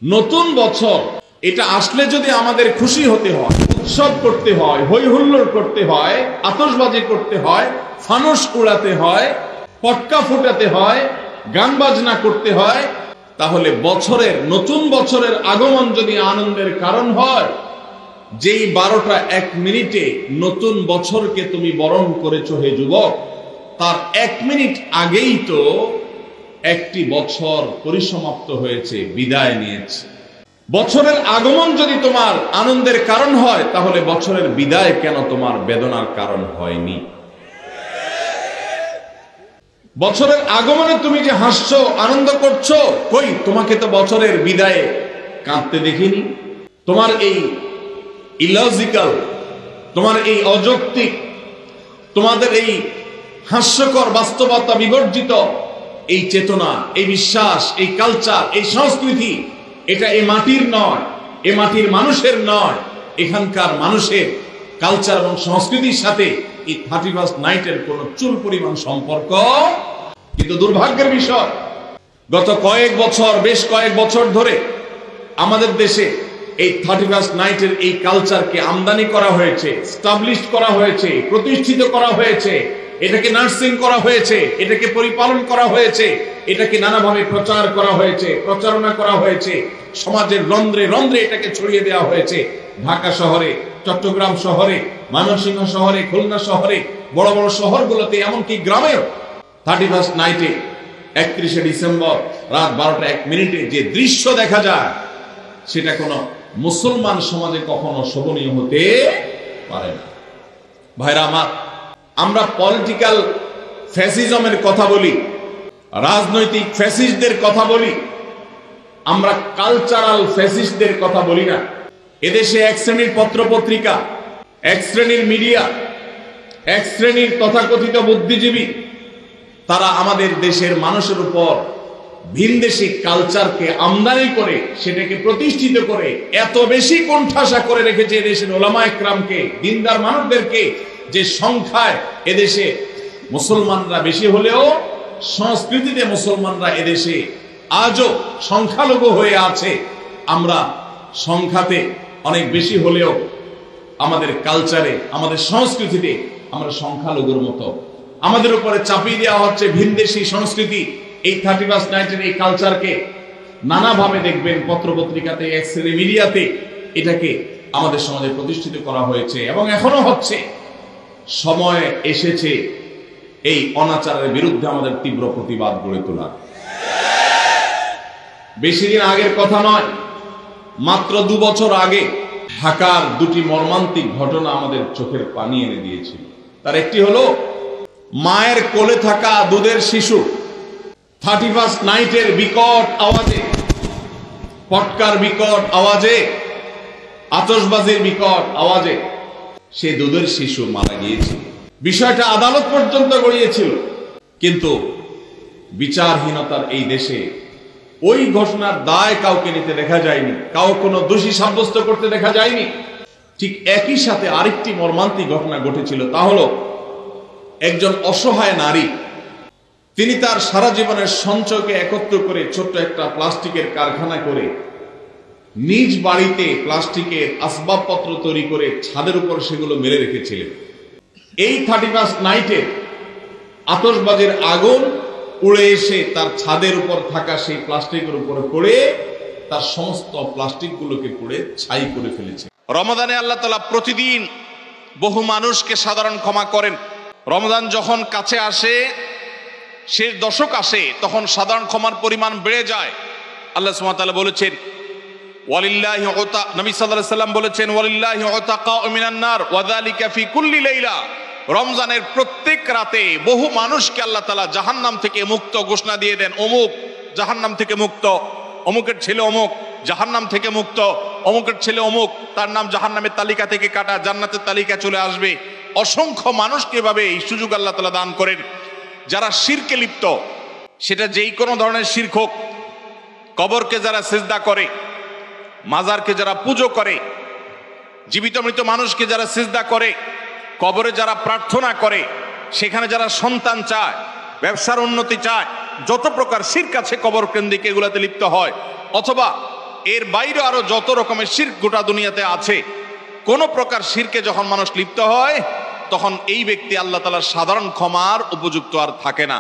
নতুন বছর এটা আসলে যদি আমাদের খুশি হতে হয়, উৎসব করতে হয়, হই হুল্লোড় করতে হয়, আতশবাজি করতে হয়, ফানুস উড়াতে হয়, পটকা ফুটাতে হয়, গান বাজনা করতে হয়, তাহলে নতুন বছরের আগমন যদি আনন্দের কারণ হয়, যেই 12টা 1 মিনিটে নতুন বছরকে তুমি বরণ করেছো হে যুবক, তার 1 মিনিট আগেই তো একটি বছর পরিসমাপ্ত হয়েছে, বিদায় নিয়েছে। বছরের আগমন যদি তোমার আনন্দের কারণ হয়, তাহলে বছরের বিদায় কেন তোমার বেদনার কারণ হয়নি? বছরের আগমনে তুমি যে হাসছো, আনন্দ করছো, কই তোমাকে তো বছরের বিদায়ে কাঁদতে দেখিনি। তোমার এই ইলজিক্যাল, তোমার এই অযৌক্তিক, তোমাদের এই হাস্যকর বাস্তবতা বিবর্জিত এই চেতনা, এই বিশ্বাস, এই কালচার, এই সংস্কৃতি, এটা এই মাটির নয়, এ মাটির মানুষের নয়। এখানকার মানুষের কালচার এবং সংস্কৃতির সাথে এই 31st নাইটের কোন চুল পরিমাণ সম্পর্ক। কিন্তু দুর্ভাগ্যের বিষয়, গত বেশ কয়েক বছর ধরে আমাদের দেশে এই 31st নাইটের এই কালচারকে আমদানি করা হয়েছে, স্টাবলিশ করা হয়েছে, প্রতিষ্ঠিত করা হয়েছে, এটাকে নার্সিং করা হয়েছে, এটাকে পরিপালন করা হয়েছে, এটাকে নানাভাবে প্রচার করা হয়েছে, প্রচারণা করা হয়েছে, সমাজের রন্ধ্রে রন্ধ্রে এটাকে ছড়িয়ে দেওয়া হয়েছে। ঢাকা শহরে, চট্টগ্রাম শহরে, ময়মনসিংহ শহরে, খুলনা শহরে, বড় বড় শহরগুলোতে, এমনকি গ্রামেও 31st নাইটে 31শে ডিসেম্বর রাত 12টা 1 মিনিটে যে দৃশ্য দেখা যায়, সেটা কোনো মুসলমান সমাজে কখনো শোভনীয় হতে পারে না। ভাইরা আমার, আমরা পলিটিক্যাল ফ্যাসিজমের কথা বলি, রাজনৈতিক ফ্যাসিস্টদের কথা বলি, আমরা কালচারাল ফ্যাসিস্টদের কথা বলি না। এদেশে এক শ্রেণীর পত্রপত্রিকা, এক শ্রেণীর মিডিয়া, এক শ্রেণীর তথাকথিত বুদ্ধিজীবী, তারা আমাদের দেশের মানুষের উপর ভিনদেশী কালচারকে আমদানি করে, সেটাকে প্রতিষ্ঠিত করে এত বেশি কোণঠাসা করে রেখেছে এদেশের ওলামা একরামকে, দিনদার মানুষদেরকে, যে সংখ্যায় এদেশে মুসলমানরা বেশি হলেও সংস্কৃতিতে মুসলমানরা এদেশে আজও সংখ্যালঘু হয়ে আছে। আমরা সংখ্যাতে অনেক বেশি হলেও আমাদের কালচারে, আমাদের সংস্কৃতিতে আমরা সংখ্যালঘুর মতো। আমাদের উপরে চাপিয়ে দেওয়া হচ্ছে ভিনদেশী সংস্কৃতি। এই 31st নাইটের এই কালচারকে নানাভাবে দেখবেন পত্রপত্রিকাতে, এক শ্রেণী মিডিয়াতে এটাকে আমাদের সমাজে প্রতিষ্ঠিত করা হয়েছে এবং এখনো হচ্ছে। সময় এসেছে এই অনাচারের বিরুদ্ধে আমাদের তীব্র প্রতিবাদ গড়ে তোলা। বেশি দিন আগের কথা নয়, মাত্র 2 বছর আগে ঢাকার 2টি মর্মান্তিক ঘটনা আমাদের চোখের পানি এনে দিয়েছিল। তার একটি হলো মায়ের কোলে থাকা দুধের শিশু 31st নাইটের বিকট আওয়াজে, পটকার বিকট আওয়াজে, আতশবাজির বিকট আওয়াজে সে দুধের শিশু মারা গিয়েছিল। বিষয়টা আদালত পর্যন্ত গড়িয়েছিল, কিন্তু বিচারহীনতার এই দেশে ওই ঘটনার দায় কাউকে নিতে দেখা যায়নি, কাউ কোনো দোষী সাব্যস্ত করতে দেখা যায়নি। ঠিক একই সাথে আরেকটি মর্মান্তিক ঘটনা ঘটেছিল। তা হলো একজন অসহায় নারী, তিনি তার সারা জীবনের সঞ্চয়কে একত্র করে ছোট্ট একটা প্লাস্টিকের কারখানা করে নিজ বাড়িতে প্লাস্টিকের আসবাবপত্র তৈরি করে ছাদের উপর সেগুলো মেরে রেখেছিলেন। এই 31st নাইটে আতশবাজির আগুন উড়ে এসে তার ছাদের উপর থাকা সেই প্লাস্টিকের উপরে পড়ে তার সমস্ত প্লাস্টিকগুলোকে পুড়ে ছাই করে ফেলেছে। রমাদানে আল্লাহ তাআলা প্রতিদিন বহু মানুষকে সাধারণ ক্ষমা করেন। রমজান যখন কাছে আসে, শেষ দশক আসে, তখন সাধারণ ক্ষমার পরিমাণ বেড়ে যায়। আল্লাহ সুবহানাহু ওয়া তাআলা বলেছেন, ওয়ালিল্লাহি উতা, নবী সাল্লাল্লাহু আলাইহি সাল্লাম বলেছেন, ওয়ালিল্লাহি উতাকাউ মিনান নার ওয়া যালিকা ফি কুল্লি লাইলা। রমজানের প্রত্যেক রাতে বহু মানুষকে আল্লাহ তাআলা জাহান্নাম থেকে মুক্ত ঘোষণা দিয়ে দেন। অমুক জাহান্নাম থেকে মুক্ত, অমুকের ছেলে অমুক জাহান্নাম থেকে মুক্ত, অমুকের ছেলে অমুক, তার নাম জাহান্নামের তালিকা থেকে কাটা, জান্নাতের তালিকা চলে আসবে। অসংখ্য মানুষকে এভাবে এই সুযোগ আল্লাহ তাআলা দান করেন। যারা শিরকে লিপ্ত, সেটা যেই কোনো ধরনের শিরক হোক, কবরকে যারা সিজদা করে, মাজারকে যারা পুজো করে, জীবিত মৃত মানুষকে যারা সিজদা করে, কবরে যারা প্রার্থনা করে, সেখানে যারা সন্তান চায়, ব্যবসার উন্নতি চায়, যত প্রকার শিরক আছে কবর কেন্দ্রিক, এগুলাতে লিপ্ত হয়, অথবা এর বাইরে আরো যত রকমের শিরক গোটা দুনিয়াতে আছে, কোন প্রকার শিরকে যখন মানুষ লিপ্ত হয় তখন এই ব্যক্তি আল্লাহ তাআলার সাধারণ ক্ষমার উপযুক্ত আর থাকে না।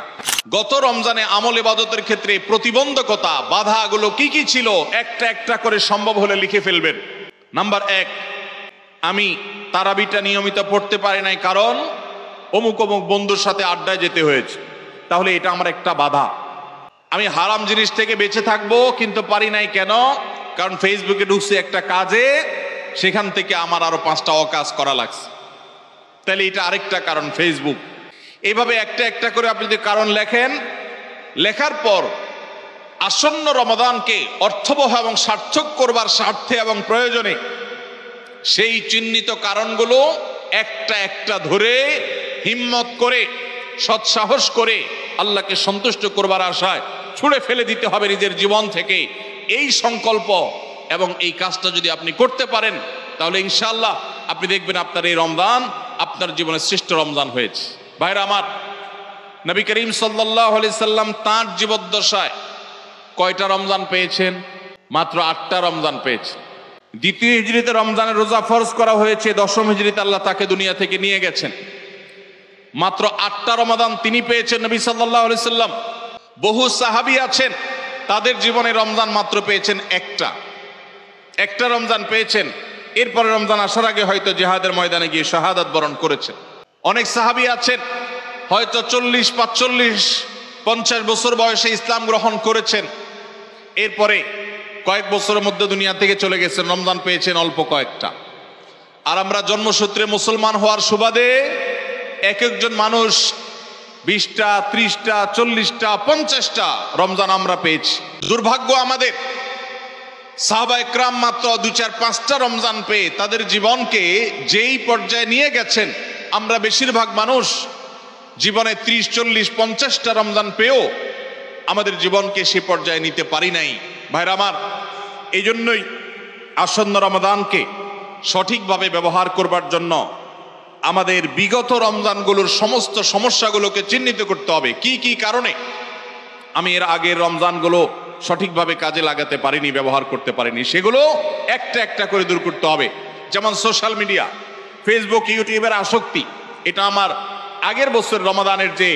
গত রমজানে আমল ইবাদতের ক্ষেত্রে প্রতিবন্ধকতা বাধাগুলো কি কি ছিল একটা একটা করে সম্ভব হলে লিখে ফেলবেন। নাম্বার 1, আমি তারাবিটা নিয়মিত পড়তে পারি নাই কারণ অমুক অমুক বন্ধুর সাথে আড্ডায় যেতে হয়েছে, তাহলে এটা আমার একটা বাধা। আমি হারাম জিনিস থেকে বেঁচে থাকবো কিন্তু পারি নাই কেন? কারণ ফেসবুকে ঢুকছে একটা কাজে, সেখান থেকে আমার আরো 5টা অকাজ করা লাগছে, তাহলে এটা আরেকটা কারণ ফেসবুক। এইভাবে একটা একটা করে আপনি যদি কারণ লেখেন, লেখার পর আসন্ন রমাদানকে অর্থবহ এবং সার্থক করবার স্বার্থে এবং প্রয়োজনে সেই চিহ্নিত কারণগুলো একটা একটা ধরে হিম্মত করে সৎসাহস করে আল্লাহকে সন্তুষ্ট করবার আশায় ছুঁড়ে ফেলে দিতে হবে নিজের জীবন থেকে। এই সংকল্প এবং এই কাজটা যদি আপনি করতে পারেন তাহলে ইনশাআল্লাহ আপনি দেখবেন আপনার এই রমজান আপনার জীবনের শ্রেষ্ঠ রমজান হয়েছে। ভাইরা আমার, নবী করিম সাল্লাল্লাহু আলাইহি সাল্লাম তাঁর জীবদ্দশায় কয়টা রমজান পেয়েছেন? মাত্র 8টা রমজান পেয়েছেন। দ্বিতীয় হিজরিতে রমজানের রোজা ফরজ করা হয়েছে, দশম হিজরিতে আল্লাহ তাকে দুনিয়া থেকে নিয়ে গেছেন। মাত্র 8টা রমাদান তিনি পেয়েছেন নবী সাল্লাল্লাহু আলাইহি সাল্লাম। বহু সাহাবী আছেন তাদের জীবনে রমজান মাত্র পেয়েছেন একটা রমজান পেয়েছেন। এরপরে রমজান আসার আগে হয়তো জিহাদের ময়দানে গিয়ে শাহাদাত বরণ করেছেন। অনেক সাহাবী আছেন হয়তো 40, 45, 50 বছর বয়সে ইসলাম গ্রহণ করেছেন, এরপরে কয়েক বছরের মধ্যে দুনিয়া থেকে চলে গেছেন, রমজান পেয়েছেন অল্প কয়েকটা। আর আমরা জন্মসূত্রে মুসলমান হওয়ার সুবাদে এক একজন মানুষ 20টা, 30টা, 40টা, 50টা রমজান আমরা পেয়েছি। দুর্ভাগ্য আমাদের, সাহাবা একরাম মাত্র 2, 4, 5টা রমজান পেয়ে তাদের জীবনকে যেই পর্যায়ে নিয়ে গেছেন, আমরা বেশিরভাগ মানুষ জীবনে 30, 40, 50টা রমজান পেয়েও আমাদের জীবনকে সে পর্যায়ে নিতে পারি নাই। ভাইরা আমার, এই জন্যই আসন্ন রমাদানকে সঠিকভাবে ব্যবহার করবার জন্য আমাদের বিগত রমজানগুলোর সমস্ত সমস্যাগুলোকে চিহ্নিত করতে হবে। কি কি কারণে আমি এর আগের রমজানগুলো সঠিকভাবে কাজে লাগাতে পারিনি, ব্যবহার করতে পারিনি, সেগুলো একটা একটা করে দূর করতে হবে। যেমন সোশ্যাল মিডিয়া, ফেসবুক, ইউটিউবের আসক্তি, এটা আমার আগের বছর রমাদানের যে